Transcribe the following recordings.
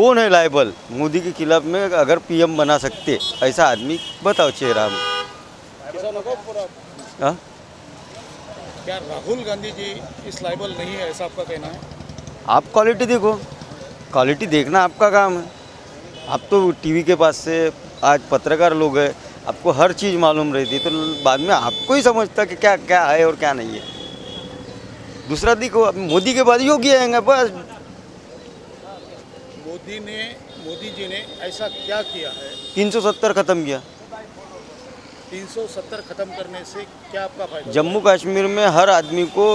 कौन है लायबल मोदी के खिलाफ में अगर पीएम बना सकते ऐसा आदमी बताओ चेहरा में। हाँ? क्या राहुल गांधी जी इस लायबल नहीं है ऐसा आपका कहना है? आप क्वालिटी देखो, क्वालिटी देखना आपका काम है। आप तो टीवी के पास से आज पत्रकार लोग हैं, आपको हर चीज़ मालूम रहती है, तो बाद में आपको ही समझता कि क्या क्या है और क्या नहीं है। दूसरा देखो, अब मोदी के बाद योगी आएंगे बस। मोदी जी ने ऐसा क्या किया है? 370 ख़त्म किया। 370 खत्म करने से क्या आपका फायदा? जम्मू कश्मीर में हर आदमी को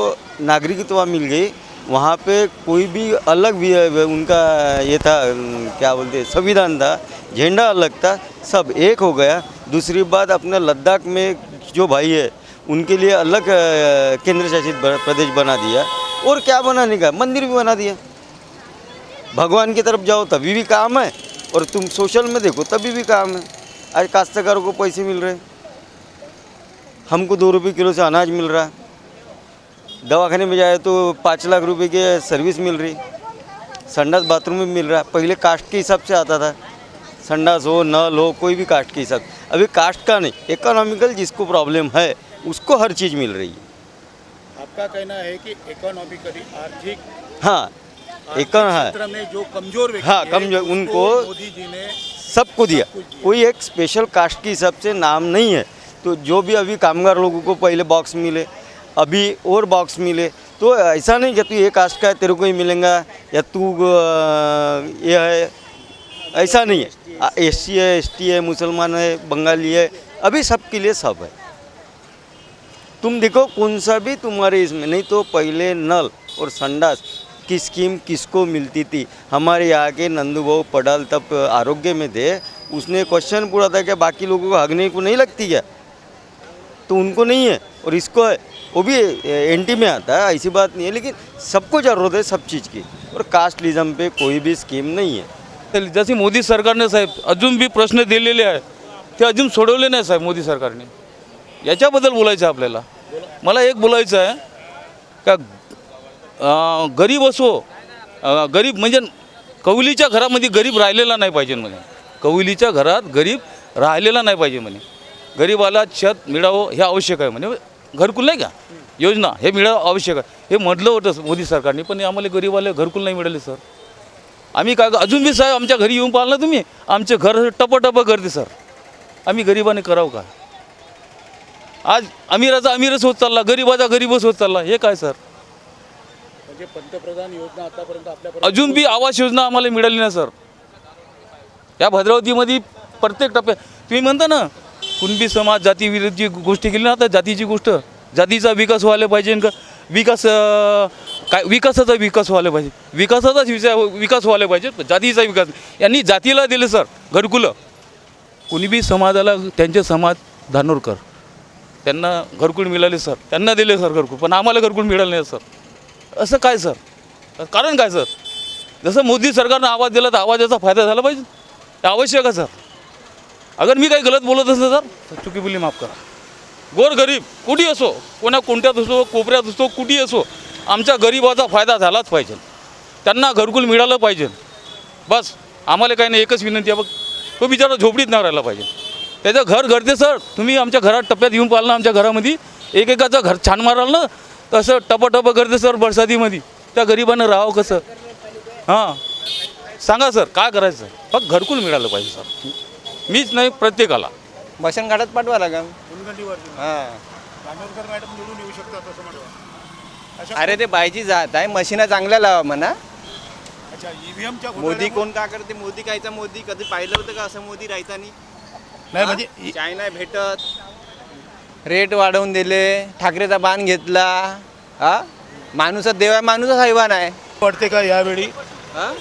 नागरिकता मिल गई। वहाँ पे कोई भी अलग भी उनका ये था, क्या बोलते, संविधान था, झंडा अलग था, सब एक हो गया। दूसरी बात, अपने लद्दाख में जो भाई है उनके लिए अलग केंद्र शासित प्रदेश बना दिया। और क्या बनाने का, मंदिर भी बना दिया। भगवान की तरफ जाओ तभी भी काम है, और तुम सोशल में देखो तभी भी काम है। आज काश्तकारों को पैसे मिल रहे, हमको 2 रुपये किलो से अनाज मिल रहा, दवाखाने में जाए तो 5 लाख रुपए की सर्विस मिल रही, संडास बाथरूम में मिल रहा। पहले कास्ट के हिसाब से आता था, संडास हो नल हो कोई भी कास्ट के हिसाब। अभी कास्ट का नहीं, इकोनॉमिकल जिसको प्रॉब्लम है उसको हर चीज़ मिल रही है। आपका कहना है कि इकोनॉमिकली आर्थिक हाँ, क्षेत्र में जो कमजोर व्यक्ति हाँ, है, कमजोर उसको उनको मोदी जी ने सबको दिया। कोई एक स्पेशल कास्ट के हिसाब से नाम नहीं है। तो जो भी अभी कामगार लोगों को पहले बॉक्स मिले, अभी और बॉक्स मिले, तो ऐसा नहीं कि तू ये कास्ट का है तेरे को ही मिलेगा, या तू ये है, ऐसा नहीं है। एससी है, एसटी है, मुसलमान है, बंगाली है, अभी सबके लिए सब है। तुम देखो कौन सा भी तुम्हारे इसमें नहीं। तो पहले नल और संडास की स्कीम किसको मिलती थी? हमारे यहाँ के नंदू पडाल तब आरोग्य में थे, उसने क्वेश्चन पूछा था कि बाकी लोगों को हगने को नहीं लगती क्या? तो उनको नहीं है और इसको है, वो भी एनटी में आता है, ऐसी बात नहीं है। लेकिन सबको ज़रूरत है सब चीज़ की, और कास्टलिज्म पे कोई भी स्कीम नहीं है। जशी मोदी सरकारने साहेब अजून बी प्रश्न दिलेले आहे ते अजून सोडवले नाही साहेब मोदी सरकारने। याच्याबद्दल बोलायचं आहे आपल्याला। मला एक बोलायचं आहे का गरीब असो, गरीब म्हणजे कौलीच्या घरामध्ये गरीब राहिलेला नाही पाहिजे म्हणे, कौलीच्या घरात गरीब राहिलेला नाही पाहिजे म्हणे, गरीबाला छत मिळावं हे आवश्यक आहे म्हणे, घरकुल नाही का योजना हे मिळावं आवश्यक आहे हे म्हटलं होतं मोदी सरकारने, पण आम्हाला गरीबाला घरकुल नाही मिळाले सर। आम्ही काय अजून बी साहेब आमच्या घरी येऊन पाहिलं ना तुम्ही, आमचे घर टप करते सर, आम्ही गरिबाने करावं का? आज अमीराचा अमीरच होत चालला, गरीबाचा गरीबच होत चालला, हे काय सर? म्हणजे पंतप्रधान योजना आतापर्यंत आपल्यापर्यंत अजून बी आवास योजना आम्हाला मिळाली नाही सर। या भद्रावतीमध्ये प्रत्येक टप्प्यात तुम्ही म्हणता ना कुणबी समाज जाती विरुद्धची गोष्टी केली ना, आता जातीची गोष्ट, जातीचा विकास व्हायला पाहिजे का? विकास काय विकासाचा विकास व्हायला पाहिजे, विकासाचाच विकास व्हायला पाहिजे, जातीचा विकास। यांनी जातीला दिले सर घरकुलं, कुणी बी समाजाला त्यांचे समाज धानोरकर त्यांना घरकुल मिळाले सर, त्यांना दिले सर घरकुल, पण आम्हाला घरकुल मिळालं नाही सर। असं काय सर? कारण काय सर? जसं मोदी सरकारनं आवाज दिला तर आवाजाचा फायदा झाला पाहिजे, हे आवश्यक आहे सर। अगर मी काही गलत बोलत असेल सर चुकी बोली माफ करा। गोरगरीब कुठे असो, कोणत्यात असो, कोपऱ्यात असो, कुठे असो, आमच्या गरिबाचा फायदा झालाच पाहिजे, त्यांना घरकुल मिळालं पाहिजे बस। आम्हाला काही नाही, एकच विनंती आहे बघ, तो बिचारा झोपडीत नाही राहिला पाहिजे, त्याचं घर घडते सर। तुम्ही आमच्या घरात टप्प्यात येऊन पाहिलं ना, आमच्या घरामध्ये एकेकाचं घर छान माराल ना तसं टप करते सर बरसातीमध्ये, त्या गरिबानं राहावं कसं? हां सांगा सर काय करायचं? फक्त घरकुल मिळालं पाहिजे सर, मीच नाही प्रत्येकाला। मशन काढत पाठवा लागा। हां धानोरकर मॅडम निवडून येऊ शकतात असं म्हणतात। अरे ते बायची जात आहे, मशीना चांगल्या लावा म्हणा। अच्छा, ईव्हीएमच्या मोदी कोण का करते? मोदी कायचा मोदी कधी पाहिलं होतं का असं मोदी राहता नाही म्हणजे चाय नाही भेटत, रेट वाढवून दिले, ठाकरेचा बाण घेतला। हा माणूसच देव आहे, माणूसच हैवान आहे। वाटते का यावेळी हां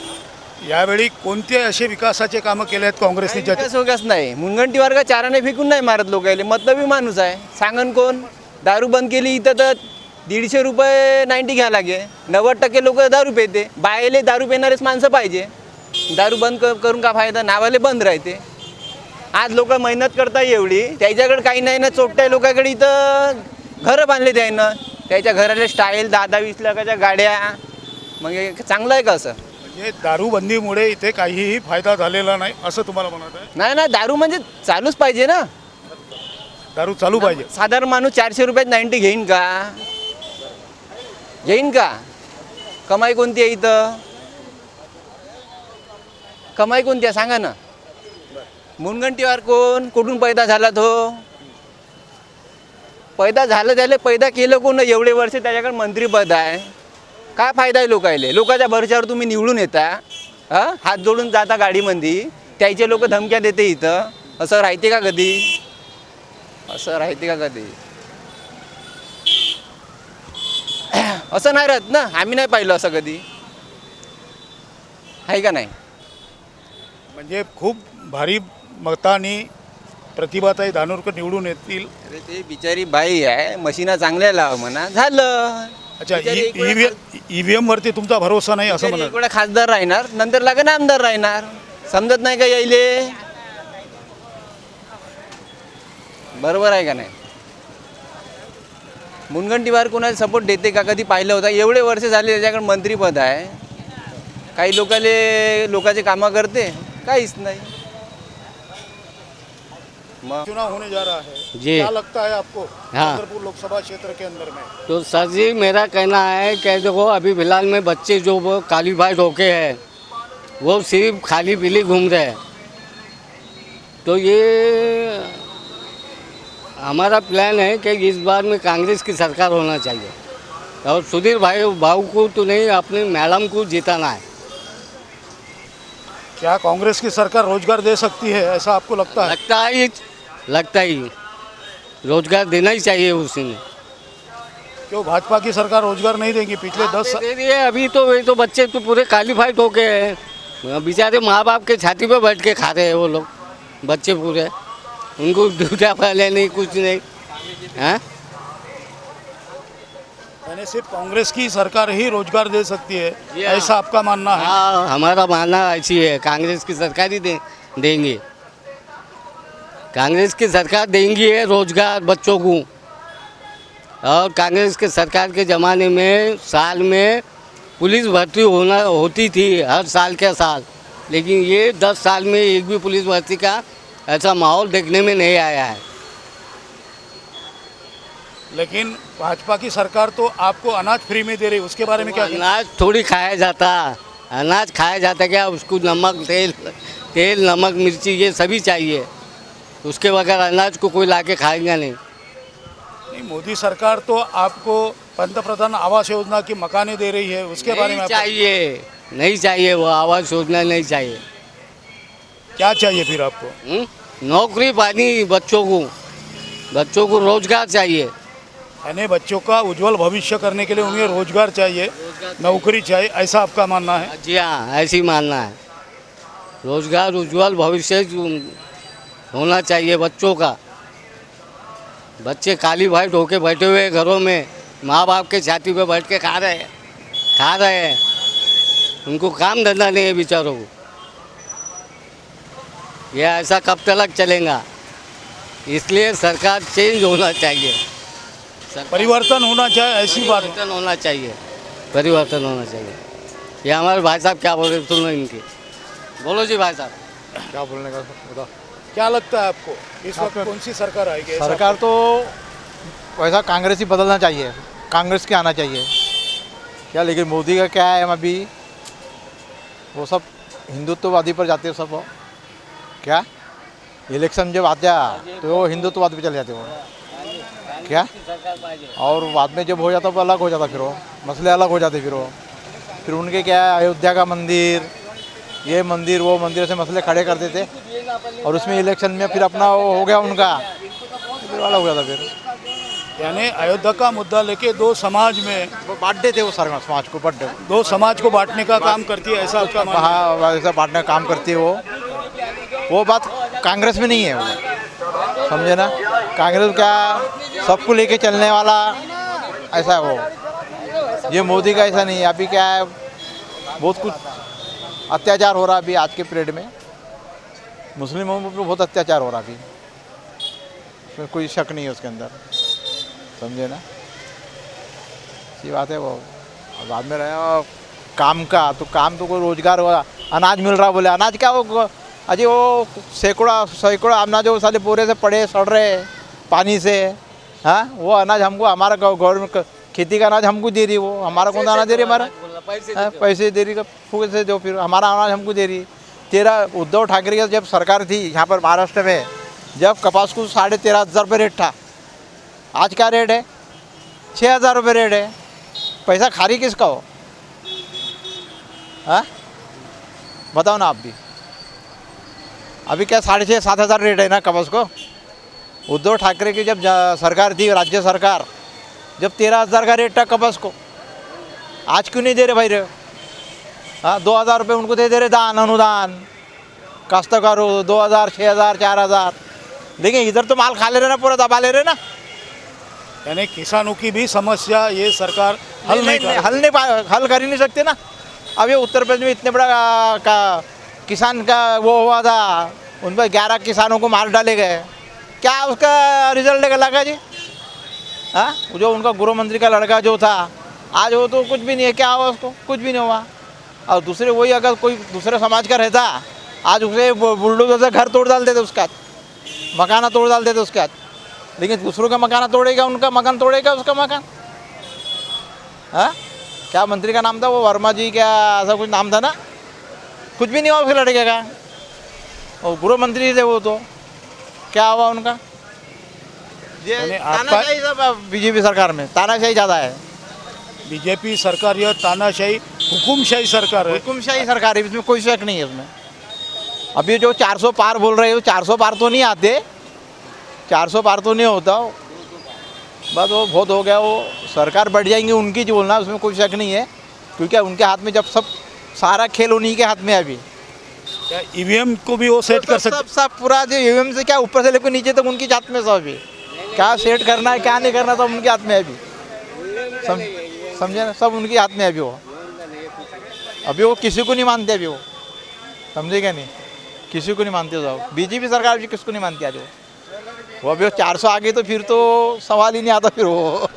यावेळी कोणते असे विकासाचे कामं केले आहेत काँग्रेसने ज्याचे विकास नाही? मुनगंटीवर का चाराने फेकून नाही मारत लोकायले, मतलबी माणूस आहे। सांगन कोण? दारू बंद केली इथं तर 150 रुपये 90 घ्या लागे, 90% लोक दारू पिते, बायले दारू पिणारेच माणसं पाहिजे। दारू बंद करून का फायदा? नावाले बंद राहते। आज लोक मेहनत करता एवढी, त्याच्याकडे काही नाही ना, चोट्या लोकांकडे इथं घरं बांधले त्यानं, त्याच्या घराला स्टाईल 10-20 लाखाच्या गाड्या, मग हे चांगलं आहे का असं? म्हणजे दारूबंदीमुळे इथे काहीही फायदा झालेला नाही असं तुम्हाला म्हणत आहे? नाही ना, दारू म्हणजे चालूच पाहिजे ना. दारू चालू पाहिजे. साधारण माणूस 400 रुपयात 90 घेईन का? घेईन का? कमाई कोणती आहे इथं? कमाई कोणती आहे सांगा ना. मुनगंटीवार कोण? कुठून पैदा झाला तो? पैदा झालं त्याला पैदा केलं कोण? एवढे वर्ष त्याच्याकडे मंत्रीपद आहे. काय फायदा आहे लोकायले? लोकांच्या भरच्यावर तुम्ही निवडून येता, हां, हात जोडून जाता गाडीमध्ये, त्याचे लोक धमक्या देते इथं. असं राहते का कधी? असं राहते का कधी? असं नाही राहत ना. आम्ही नाही पाहिलं असं कधी, आहे का नाही? म्हणजे खूप भारी मतांनी प्रतिभाताई धानोरकर निवडून येतील. अरे ते बिचारी बाई आहे, मशीना चांगल्या लाव म्हणा, झालं. अच्छा, बिचारी एक वेळा ईव्हीएम वरती तुमचा भरोसा नाही असं बिचारी म्हणत? एक वेळा खासदार राहणार, नंतर लागेल आमदार राहणार. समजत नाही का यायले? बरोबर आहे का नाही? मुनगंटीवार कोणाला सपोर्ट देते का? कधी पाहिलं होता? एवढे वर्ष झाले त्याच्याकडे मंत्रीपद आहे. काही लोकांचे कामं करते, काहीच नाही. मग चुनाव होने जा रहा है जी। क्या लगता है आपको हाँ। छतरपुर लोकसभा क्षेत्र के अंदर में? तो सर जी मेरा कहना है कि देखो अभी फिलहाल में बच्चे जो वो क्वालिफाइड होके हैं वो सिर्फ खाली पीली घूम रहे हैं। तो ये हमारा प्लान है कि इस बार में कांग्रेस की सरकार होना चाहिए और सुधीर भाऊ को तो नहीं, अपनी मैडम को जिताना है। क्या कांग्रेस की सरकार रोजगार दे सकती है ऐसा आपको लगता है? लगता ही रोजगार देना ही चाहिए उसी ने। क्यों भाजपा की सरकार रोजगार नहीं देगी? पिछले 10 दे दिए अभी तो वही तो बच्चे तो पूरे क्वालिफाइड हो गए हैं, बेचारे माँ बाप के छाती पे बैठ के खा रहे हैं वो लोग, बच्चे पूरे, उनको ड्यूटियाँ पहले नहीं, कुछ नहीं। हाँ, यानी सिर्फ कांग्रेस की सरकार ही रोजगार दे सकती है जी हाँ। ऐसा आपका मानना है? हाँ, हमारा मानना ऐसी है, कांग्रेस की सरकार ही देंगे। कांग्रेस की सरकार देंगी है रोजगार बच्चों को। और कांग्रेस के सरकार के ज़माने में साल में पुलिस भर्ती होती थी हर साल के साल, लेकिन ये 10 साल में एक भी पुलिस भर्ती का ऐसा माहौल देखने में नहीं आया है। लेकिन भाजपा की सरकार तो आपको अनाज फ्री में दे रही, उसके बारे में क्या कहना? अनाज थोड़ी खाया जाता, अनाज खाया जाता क्या? उसको नमक तेल नमक मिर्ची ये सभी चाहिए, उसके बगैर अनाज को कोई लाके खाएगा नहीं। नहीं, मोदी सरकार तो आपको पंतप्रधान आवास योजना की मकानें दे रही है, उसके बारे में नहीं आपको चाहिए, नहीं चाहिए, वो आवाज़ योजना नहीं चाहिए। क्या चाहिए फिर आपको? नौकरी पानी बच्चों को रोजगार चाहिए। यानी बच्चों का उज्जवल भविष्य करने के लिए उन्हें रोजगार चाहिए, नौकरी चाहिए, ऐसा आपका मानना है? जी हाँ, ऐसी मानना है। रोजगार उज्जवल भविष्य होना चाहिए बच्चों का। बच्चे क्वालिफाइड होके बैठे हुए घरों में, माँ बाप के छाती पे बैठ के खा रहे हैं, उनको काम धंधा नहीं है बेचारों को। यह ऐसा कब तक चलेगा? इसलिए सरकार चेंज होना चाहिए, परिवर्तन होना चाहिए, ऐसी बात है। परिवर्तन होना चाहिए, परिवर्तन होना चाहिए। ये हमारे भाई साहब क्या बोल रहे सुनो इनके, बोलो जी भाई साहब। क्या बोलने का बता। क्या लगता है आपको इस वक्त कौन सी सरकार आएगी? ऐसा सरकार तो वैसा कांग्रेस ही बदलना चाहिए, कांग्रेस के आना चाहिए क्या, लेकिन मोदी का क्या है अभी, वो सब हिंदुत्ववादी पर जाते हैं सब। वो क्या इलेक्शन जब आते हैं तो वो हिंदुत्ववाद पे चले जाते हो क्या, और बाद में जब हो जाता तो अलग हो जाता, फिर वो मसले अलग हो जाते, फिर उनके क्या है अयोध्या का मंदिर, ये मंदिर वो मंदिर से मसले खड़े करते थे, और उसमें इलेक्शन में फिर अपना वो हो गया उनका, फिर अलग हो गया था फिर। यानी अयोध्या का मुद्दा लेके दो समाज में वो बांट देते वो सारे समाज को, बांट दो समाज को बांटने का काम करती है, ऐसा आपका मानना है? हाँ, वैसा बांटने का काम करती है वो बात कांग्रेस में नहीं है वो, समझे ना। कांग्रेस क्या सबको लेके चलने वाला ऐसा है वो, ये मोदी का ऐसा नहीं है। अभी क्या है बहुत कुछ अत्याचार हो रहा है अभी आज के पीरियड में, मुस्लिमों पर बहुत अत्याचार हो रहा है अभी, उसमें कोई शक नहीं है उसके अंदर, समझे ना। अच्छी बात है वो, बाद में रहा काम का, तो काम तो कोई रोजगार हुआ, अनाज मिल रहा बोले, अनाज क्या वो अजय वो सैकड़ों अनाज वो साले पूरे से पड़े सड़ रहे पानी से। हाँ, वो अनाज हमको, हमारा गवर्नमेंट खेती का अनाज हमको दे रही, वो हमारा कौन अनाज दे रही, हमारा पैसे दे रही, फूक से जो फिर हमारा अनाज हमको दे रही। तेरा उद्धव ठाकरे की जब सरकार थी यहाँ पर महाराष्ट्र में, जब कपास को 13,500 रुपये रेट था, आज क्या रेट है? 6,000 रुपये रेट है। पैसा खारी किसका हो? हाँ, बताओ ना आप भी। अभी क्या 6,500-7,000 रेट है ना कपास को। उद्धव ठाकरे की जब सरकार थी, राज्य सरकार, जब 13,000 का रेट था कपास को, आज क्यों नहीं दे रहे भाई रे? हाँ, 2,000 रुपये उनको दे रहे दान अनुदान, काश्तकारों 2,000, 6,000, 4,000। लेकिन इधर तो माल खा ले रहे ना, पूरा दबा ले रहे ना। यानी किसानों की भी समस्या ये सरकार हल नहीं कर हल कर ही नहीं सकते ना। अब ये उत्तर प्रदेश में इतने बड़ा किसान का वो हुआ था, उन पर 11 किसानों को मार डाले गए। क्या उसका रिजल्ट लगा जी? हाँ, जो उनका गृह मंत्री का लड़का जो था, आज वो तो कुछ भी नहीं है। क्या हुआ उसको? कुछ भी नहीं हुआ। और दूसरे वही अगर कोई दूसरे समाज का रहता, आज उसे बुलडोजर से घर तोड़ डाल देते, उसका मकाना तोड़ डाल देते उसके हाथ। लेकिन दूसरों का मकाना तोड़ेगा, उनका मकान तोड़ेगा, उसका मकान। हाँ, क्या मंत्री का नाम था वो, वर्मा जी, क्या ऐसा कुछ नाम था ना? कुछ भी नहीं हुआ उसके लड़के का। और गृह मंत्री थे वो, तो क्या हुआ उनका? ये तानाशाही सब बीजेपी सरकार में तानाशाही ज़्यादा है। बीजेपी सरकार यह तानाशाही हुकुमशाही सरकार है। हुकुमशाही सरकार है, इसमें कोई शक नहीं है उसमें। अभी जो 400 पार बोल रहे हो, 400 पार तो नहीं आते, 400 पार तो नहीं होता। बस वो बहुत हो गया, वो सरकार बढ़ जाएंगी उनकी जो बोलना, उसमें कोई शक नहीं है। क्योंकि उनके हाथ में जब सब सारा खेल उन्हीं के हाथ में है। अभी क्या ईवीएम को भी वो सेट कर सकते? सब पूरा जो ईवीएम से क्या ऊपर से लेकर नीचे तक उनकी हाथ में सब। अभी क्या सेट करना है, क्या नहीं करना, सब उनके हाथ में है अभी। समझे ना, सब उनके हाथ में है अभी वो किसी को नहीं मानते अभी वो, समझेगा नहीं, किसी को नहीं मानते साहब। बीजेपी सरकार भी किसको नहीं मानती आज वो अभी 400 आगे तो फिर तो सवाल ही नहीं आता फिर वो।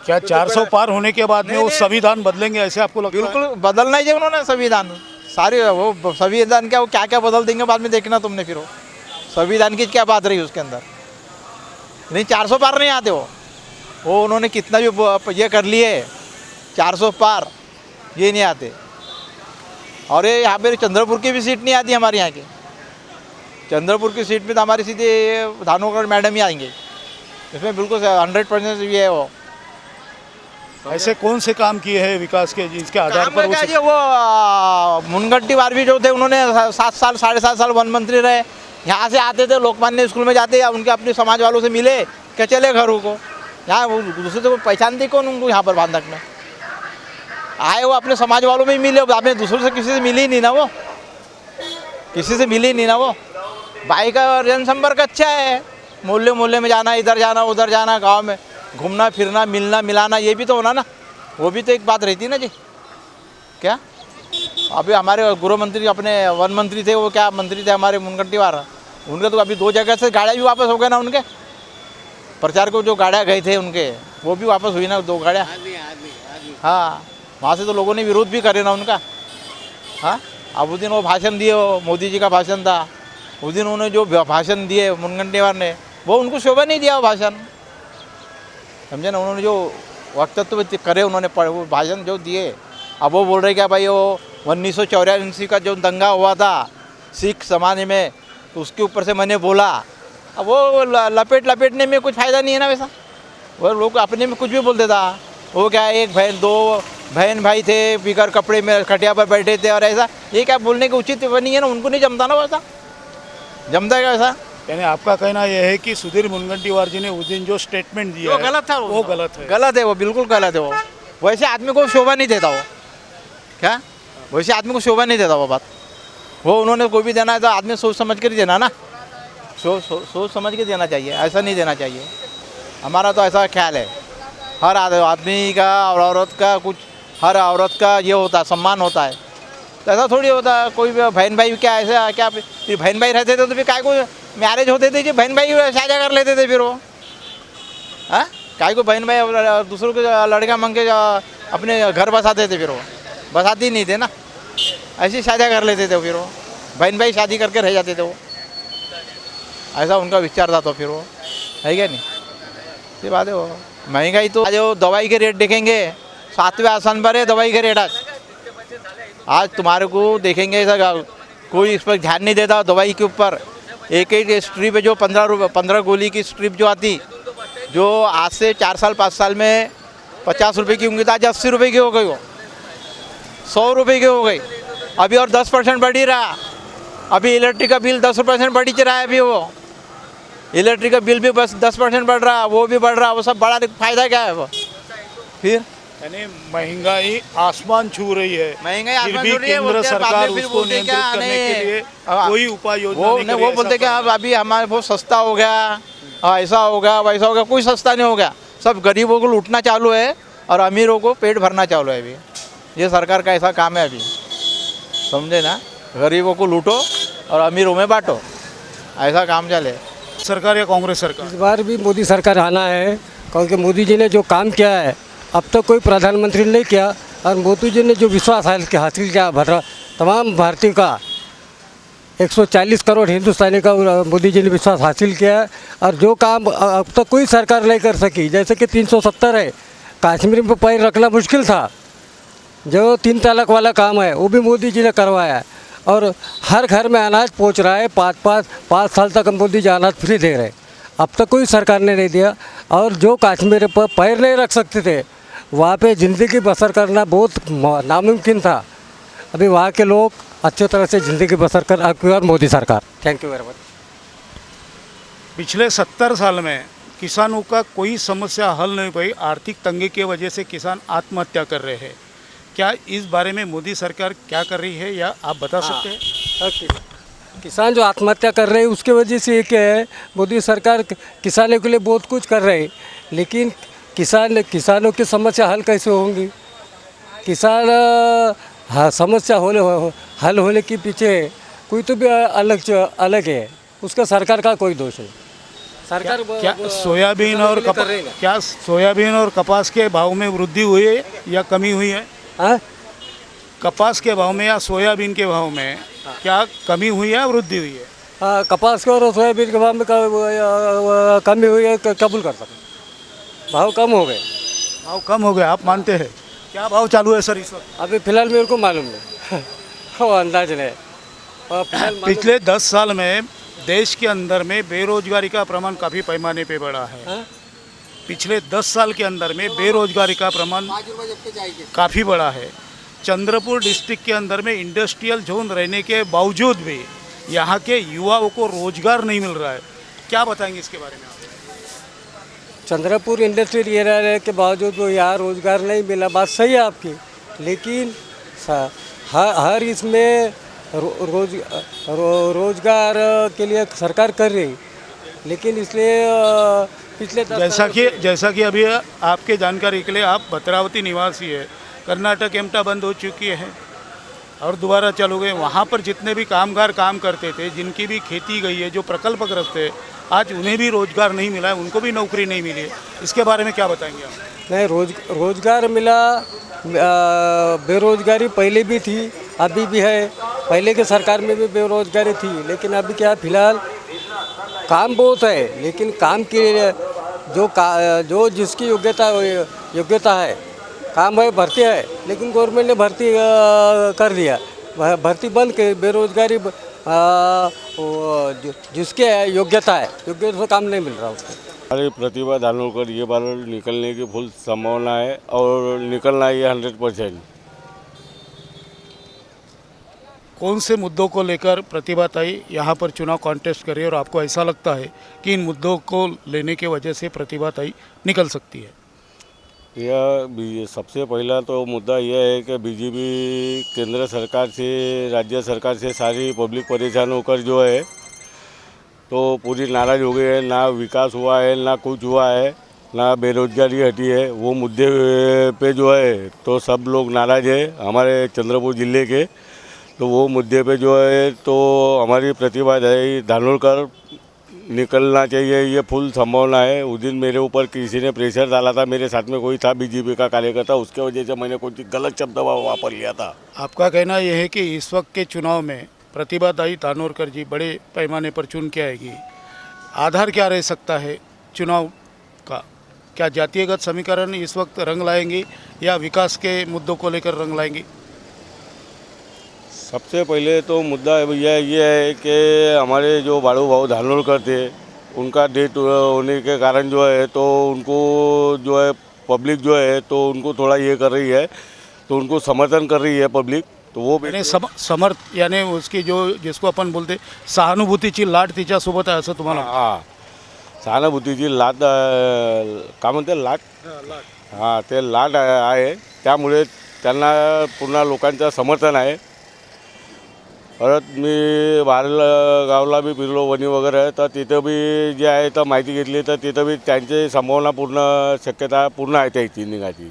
क्या 400 पार होने के बाद में वो संविधान बदलेंगे ऐसे आपको लगता है? बिल्कुल बदलना ही चाहिए उन्होंने संविधान, सारे वो संविधान क्या, वो क्या क्या बदल देंगे बाद में देखना तुमने। फिर वो संविधान की क्या बात रही उसके अंदर? नहीं, 400 पार नहीं आते वो उन्होंने कितना भी ये कर लिए, 400 पार ये नहीं आते। और ये यहाँ पे चंद्रपुर की भी सीट नहीं आती हमारे यहाँ की। चंद्रपुर की सीट में तो हमारी सीधे धानोकर मैडम ही आएंगे, इसमें बिल्कुल 100% ये है। वो ऐसे कौन से काम किए हैं विकास के जिसके आधार पर वो मुनगंटीवार भी जो थे, उन्होंने 7 साल 7.5 साल वन मंत्री रहे। यहाँ से आते थे, लोकमान्य स्कूल में जाते, या उनके अपने समाज वालों से मिले क्या चले घरों को। यहाँ वो दूसरे से पहचानते कौन उनको? यहाँ पर बांधक में आए वो अपने समाज वालों में ही मिले, आपने दूसरों से किसी से मिली ही नहीं ना, वो किसी से मिली नहीं ना। वो भाई का जनसंपर्क अच्छा है, मोहल्ले मोहल्ले में जाना, इधर जाना उधर जाना, गांव में घूमना फिरना, मिलना मिलाना, ये भी तो होना ना। वो भी तो एक बात रहती ना जी। क्या अभी हमारे गृह मंत्री अपने वन मंत्री थे, वो क्या मंत्री थे हमारे मुनगंटीवार, उनके तो अभी 2 जगह से गाड़ियाँ भी वापस हो गए ना। उनके प्रचार को जो गाड़ियाँ गए थे उनके, वो भी वापस हुई ना 2 गाड़ियाँ। हाँ, वहाँ से तो लोगों ने विरोध भी करे ना उनका। हाँ, अब उस दिन वो भाषण दिए, वो मोदी जी का भाषण था, उस दिन उन्होंने जो भाषण दिए मुनगंटीवार ने, वो उनको शोभा नहीं दिया वो भाषण, समझे ना। उन्होंने जो वक्तव्य करे, उन्होंने वो भाषण जो दिए, अब वो बोल रहे क्या भाई वो 1984 का जो दंगा हुआ था सिख समाज में, तो उसके ऊपर से मैंने बोला। अब वो लपेटने में कुछ फ़ायदा नहीं है ना वैसा। वो लोग अपने में कुछ भी बोल देता। वो क्या एक बहन 2 बहन भाई थे, बिगर कपड़े में खटिया पर बैठे थे और ऐसा, ये क्या बोलने के उचित नहीं है ना। उनको नहीं जमता ना वैसा, जमता है वैसा। यानी आपका कहना यह है कि सुधीर मुनगंटीवार जी ने उस दिन जो स्टेटमेंट दिया वो गलत था, वो गलत है। गलत है, वो बिल्कुल गलत है। वो वैसे आदमी को शोभा नहीं देता वो। क्या वैसे आदमी को शोभा नहीं देता वो बात। वो उन्होंने कोई भी देना है तो आदमी सोच समझ कर ही देना ना, सोच समझ के देना चाहिए, ऐसा नहीं देना चाहिए। हमारा तो ऐसा ख्याल है, हर आदमी का और औरत का कुछ, हर औरत का ये होता है, सम्मान होता है। तो ऐसा थोड़ी होता है कोई बहन भाई क्या ऐसा क्या, फिर बहन भाई रहते थे तो फिर काय को मैरिज होते थे, बहन भाई साझा कर लेते थे फिर वो। हाँ, काय को बहन भाई दूसरों के लड़का मंग के अपने घर बसाते थे फिर वो, बसाती नहीं थे ना, ऐसी शादियाँ कर लेते थे फिर वो, बहन भाई शादी करके रह जाते थे वो, ऐसा उनका विचार था। तो फिर वो है क्या नहीं, ये बात है। वो महंगाई तो आज वो दवाई के रेट देखेंगे, 7वें आसान पर है दवाई के रेट। आज तुम्हारे को देखेंगे ऐसा कोई इस पर ध्यान नहीं देता दवाई के ऊपर। एक एक स्ट्रिप है जो 15 गोली की स्ट्रिप जो आती, जो आज से 4 साल 5 साल में 50 रुपये की होंगी, तो आज 80 रुपये की हो गई, वो 100 रुपये की हो गई। अभी और 10% बढ़ ही रहा। अभी इलेक्ट्रिक का बिल 10% बढ़ ही रहा है। अभी वो इलेक्ट्रिक का बिल भी बस 10% बढ़ रहा, वो भी बढ़ रहा। वो सब बड़ा फायदा क्या है वो फिर? यानी महंगाई आसमान छू रही है, महंगाई फिर आसमान भी छू रही है। केंद्र बोलते हैं, सरकार बाद में फिर उसको बोलते हैं नियंत्रित क्या, करने के लिए हाँ, कोई उपाय योजना वो नहीं नहीं, कर वो रही, बोलते ऐसा क्या अभी हमारे बहुत सस्ता हो गया, ऐसा होगा वैसा होगा। कोई सस्ता नहीं हो गया, सब गरीबों को लूटना चालू है और अमीरों को पेट भरना चालू है। अभी ये सरकार का ऐसा काम है अभी, समझे ना, गरीबों को लूटो और अमीरों में बांटो, ऐसा काम चले। सरकार या कांग्रेस सरकार? इस बार भी मोदी सरकार आना है, क्योंकि मोदी जी ने जो काम किया है अब तक कोई प्रधानमंत्री ने नहीं किया, और मोदी जी ने जो विश्वास हासिल किया तमाम भारतीय का, 140 करोड़ हिंदुस्तानी का मोदी जी ने विश्वास हासिल किया है। और जो काम अब तक कोई सरकार नहीं कर सकी, जैसे कि 370 है, कश्मीर में पैर रखना मुश्किल था, जो 3 तलाक वाला काम है वो भी मोदी जी ने करवाया है। और हर घर में अनाज पहुंच रहा है, 5 साल तक मोदी जी अनाज फ्री दे रहे, अब तक कोई सरकार ने नहीं दिया। और जो कश्मीर पर पैर नहीं रख सकते थे, वहाँ पे ज़िंदगी बसर करना बहुत नामुमकिन था, अभी वहाँ के लोग अच्छी तरह से ज़िंदगी बसर कर और मोदी सरकार। Thank you very much. पिछले 70 साल में किसानों का कोई समस्या हल नहीं हुई, आर्थिक तंगी की वजह से किसान आत्महत्या कर रहे हैं। क्या इस बारे में मोदी सरकार क्या कर रही है, या आप बता सकते हैं? ओके, किसान जो आत्महत्या कर रहे हैं उसके वजह से क्या है, मोदी सरकार किसानों के लिए बहुत कुछ कर रहे हैं, लेकिन किसानों की समस्या हल कैसे होंगी? किसान हाँ, समस्या हल होने के पीछे कोई तो भी अलग है, उसका सरकार का कोई दोष है। सरकार क्या सोयाबीन और कपास के भाव में वृद्धि हुई है या कमी हुई है? हाँ? कपास के भाव में या सोयाबीन के भाव में क्या कमी हुई है या वृद्धि हुई है? हाँ, कपास के और सोयाबीन के भाव में कमी हुई है, कबूल कर सकते, भाव कम हो गए। भाव कम हो गए, आप मानते हैं? क्या भाव चालू है सर इस वक्त? अभी फिलहाल मेरे को मालूम नहीं वो अंदाज नहीं। पिछले 10 साल में देश के अंदर में बेरोजगारी का प्रमाण काफ़ी पैमाने पे बढ़ा है। हाँ? पिछले 10 साल के अंदर में बेरोजगारी का प्रमाण काफ़ी बढ़ा है। चंद्रपुर डिस्ट्रिक्ट के अंदर में इंडस्ट्रियल जोन रहने के बावजूद भी यहाँ के युवाओं को रोजगार नहीं मिल रहा है। क्या बताएंगे इसके बारे में आप? चंद्रपुर इंडस्ट्रियल एरिया के बावजूद वो यहाँ रोज़गार नहीं मिला, बात सही है आपकी, लेकिन हर इसमें रोज़गार के लिए सरकार कर रही, लेकिन इसलिए पिछले जैसा कि अभी आपके जानकारी के लिए, आप भद्रावती निवासी है, कर्नाटक एमटा बंद हो चुकी है और दोबारा चालू गए। वहाँ पर जितने भी कामगार काम करते थे, जिनकी भी खेती गई है, जो प्रकल्पग्रस्त है, आज उन्हें भी रोजगार नहीं मिला है, उनको भी नौकरी नहीं मिली है। इसके बारे में क्या बताएंगे आप? नहीं, रोजगार मिला, बेरोजगारी पहले भी थी, अभी भी है, पहले के सरकार में भी बेरोजगारी थी, लेकिन अभी क्या फिलहाल काम बहुत है, लेकिन काम के जो जिसकी योग्यता है, काम है, भर्ती है, लेकिन गवर्नमेंट ने भर्ती कर दिया, भर्ती बंद कर, बेरोजगारी जिसके योग्यता से काम नहीं मिल रहा उसको। हमारी प्रतिभा धानोरकर ये बार निकलने की फुल संभावना है और निकलना ही 100%। कौन से मुद्दों को लेकर प्रतिभाताई यहाँ पर चुनाव कॉन्टेस्ट कर रही है और आपको ऐसा लगता है कि इन मुद्दों को लेने की वजह से प्रतिभाताई निकल सकती है? यह सबसे पहला तो मुद्दा यह है कि बीजेपी केंद्र सरकार से, राज्य सरकार से सारी पब्लिक परेशान होकर जो है तो पूरी नाराज़ हो गई है। ना विकास हुआ है, ना कुछ हुआ है, ना बेरोजगारी हटी है। वो मुद्दे पे जो है तो सब लोग नाराज़ है हमारे चंद्रपुर ज़िले के। तो वो मुद्दे पे जो है तो हमारी प्रतिभा धानोरकर निकलना चाहिए, ये फुल संभावना है। उस दिन मेरे ऊपर किसी ने प्रेशर डाला था, मेरे साथ में कोई था बीजेपी का कार्यकर्ता, उसके वजह से मैंने कुछ गलत शब्द वापर लिया था। आपका कहना यह है कि इस वक्त के चुनाव में प्रतिभादाई तानोरकर जी बड़े पैमाने पर चुन के आएगी। आधार क्या रह सकता है चुनाव का? क्या जातीयगत समीकरण इस वक्त रंग लाएंगी या विकास के मुद्दों को लेकर रंग लाएंगी? सबसे पहले तो मुद्दा भैया ये है कि हमारे जो बाड़ू भाऊ धानोरकर थे, उनका डेथ होने के कारण जो है तो उनको जो है पब्लिक जो है तो उनको थोड़ा ये कर रही है, तो उनको समर्थन कर रही है पब्लिक। तो वो यानी समर्थ यानी उसकी जो जिसको आपण बोलते सहानुभूतीची लाट तिच्यासोबत आहे असं तुम्हाला हां, सहानुभूतीची लाट काय म्हणते लाट हां, ते लाट आहे, त्यामुळे त्यांना पूर्ण लोकांचं समर्थन आहे। परत मी बाहेर गावला बी फिरलो, वणी वगैरे आहे, तर तिथं बी जे आहे तर माहिती घेतली, तर तिथं बी त्यांची संभावना पूर्ण शक्यता पूर्ण आहे त्याची निघायची।